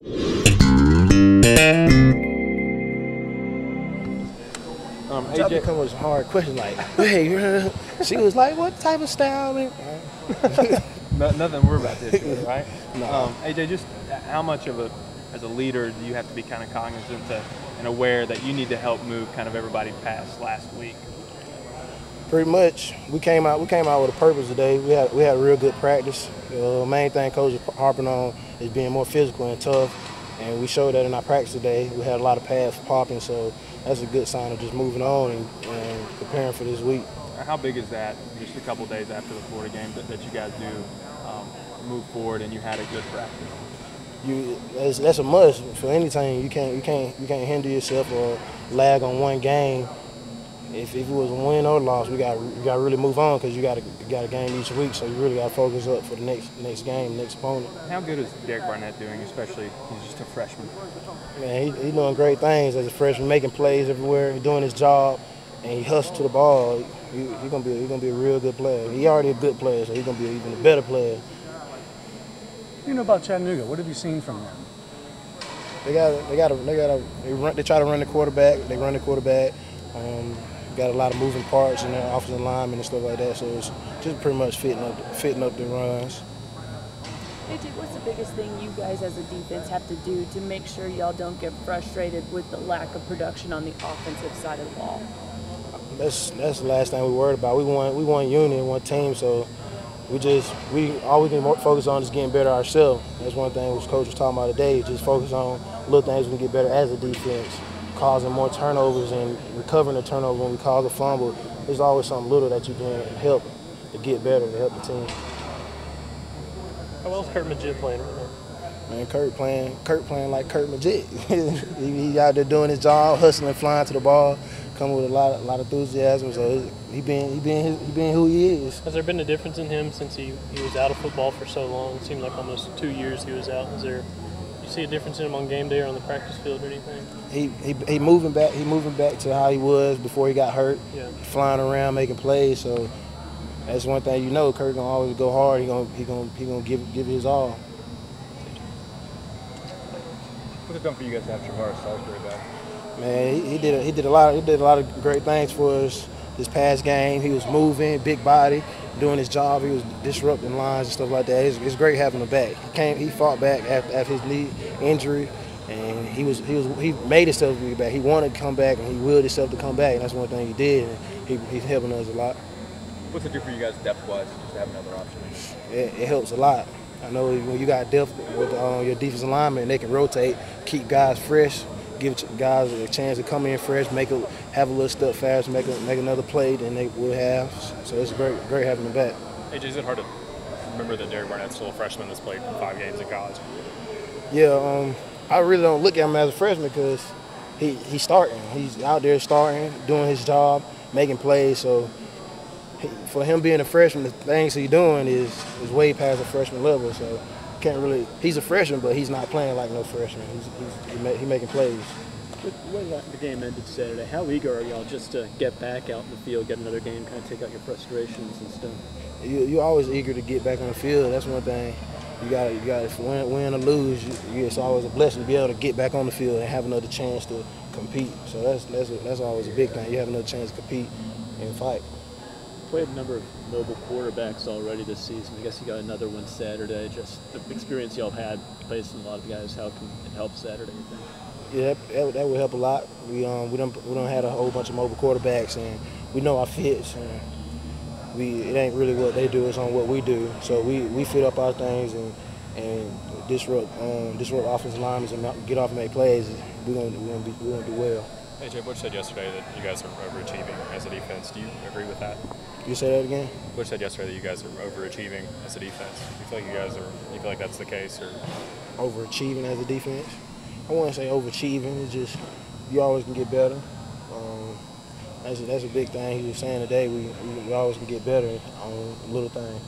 AJ come with some hard questions like, hey, she was like, what type of style? Nothing we're about to do, right? No. AJ, just how much of as a leader, do you have to be kind of cognizant and aware that you need to help move kind of everybody past last week? Pretty much, we came out with a purpose today. We had a real good practice. The main thing coach is harping on is being more physical and tough, and we showed that in our practice today. We had a lot of pads popping, so that's a good sign of just moving on and preparing for this week. How big is that, just a couple of days after the Florida game, that you guys do move forward and you had a good practice? That's a must for any team. You can't hinder yourself or lag on one game. If it was a win or loss, we got to really move on because you got a game each week. So you really got to focus up for the next game, next opponent. How good is Derek Barnett doing? Especially he's just a freshman. Man, he's doing great things as a freshman, making plays everywhere, he's doing his job, and he hustles to the ball. He's gonna be a real good player. He's already a good player, so he's gonna be an even a better player. You know about Chattanooga? What have you seen from them? They try to run the quarterback. They run the quarterback. Got a lot of moving parts in their offensive linemen and stuff like that. So it's just pretty much fitting up the runs. AJ, what's the biggest thing you guys as a defense have to do to make sure y'all don't get frustrated with the lack of production on the offensive side of the ball? That's the last thing we worried about. We want unity, one team. So all we can focus on is getting better ourselves. That's one thing which coach was talking about today. Just focus on little things we can get better as a defense, causing more turnovers and recovering the turnover when we cause a fumble. There's always something little that you can help to get better to help the team. How well is Kurt Majid playing right now? Man, Kurt playing like Kurt Majid. He out there doing his job, hustling, flying to the ball, coming with a lot of enthusiasm. So he being who he is. Has there been a difference in him since he was out of football for so long? It seemed like almost 2 years he was out. You see a difference in him on game day or on the practice field or anything? He moving back. He moving back to how he was before he got hurt. Yeah. Flying around, making plays. So that's one thing you know. Kurt gonna always go hard. He gonna give his all. What's it done for you guys to have Travaris Salisbury back? Man, he did a lot of great things for us this past game. He was moving, big body, doing his job. He was disrupting lines and stuff like that. It's great having him back. He fought back after his knee injury, and he made himself to be back. He wanted to come back, and he willed himself to come back, and that's one thing he did. And he's helping us a lot. What's it do for you guys depth-wise just to have another option? It helps a lot. I know when you got depth with your defensive linemen, they can rotate, keep guys fresh, give guys a chance to come in fresh, have a little step fast, make another play than they would have. So it's great having them back. AJ, is it hard to remember that Derek Barnett's still a freshman that's played 5 games in college? Yeah, I really don't look at him as a freshman because he's starting. He's out there starting, doing his job, making plays. So for him being a freshman, the things he's doing is way past the freshman level. So can't really. He's a freshman, but he's not playing like no freshman. He's making plays. When the game ended Saturday, how eager are y'all just to get back out in the field, get another game, kind of take out your frustrations and stuff? You're always eager to get back on the field. That's one thing. You got to win or lose. It's always a blessing to be able to get back on the field and have another chance to compete. So that's always a big thing. You have another chance to compete and fight. Played a number of mobile quarterbacks already this season. I guess you got another one Saturday. Just the experience y'all had facing a lot of guys. How can it help Saturday, you think? Yeah, that would help a lot. We don't had a whole bunch of mobile quarterbacks, and we know our fits. And it ain't really what they do; it's on what we do. So we fit up our things and disrupt offensive linemen and get off and make plays. We're gonna do well. AJ, Butch said yesterday that you guys are overachieving as a defense. Do you agree with that? You say that again? Butch said yesterday that you guys are overachieving as a defense. Do you feel like that's the case, or overachieving as a defense? I wouldn't say overachieving. It's just you always can get better. That's a big thing he was saying today. We always can get better on little things.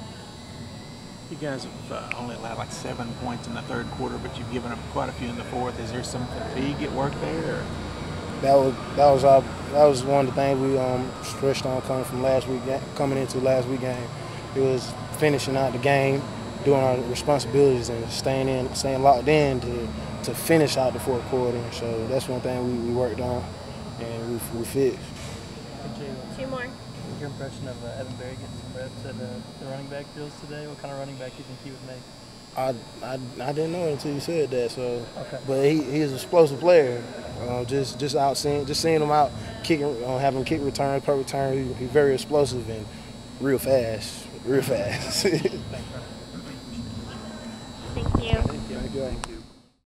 You guys have only allowed like 7 points in the third quarter, but you've given up quite a few in the fourth. Is there some fatigue at work there? Or? That was one of the things we stressed on coming into last week game. It was finishing out the game, doing our responsibilities, and staying locked in to to finish out the fourth quarter. So that's one thing we worked on, and we fixed. Two more. Your impression of Evan Berry getting some reps at the running back drills today? What kind of running back do you think he would make? I didn't know it until you said that. So, okay. But he's an explosive player. Just seeing him out kicking, having kick return, punt return. He's very explosive and real fast. Thank you. Thank you.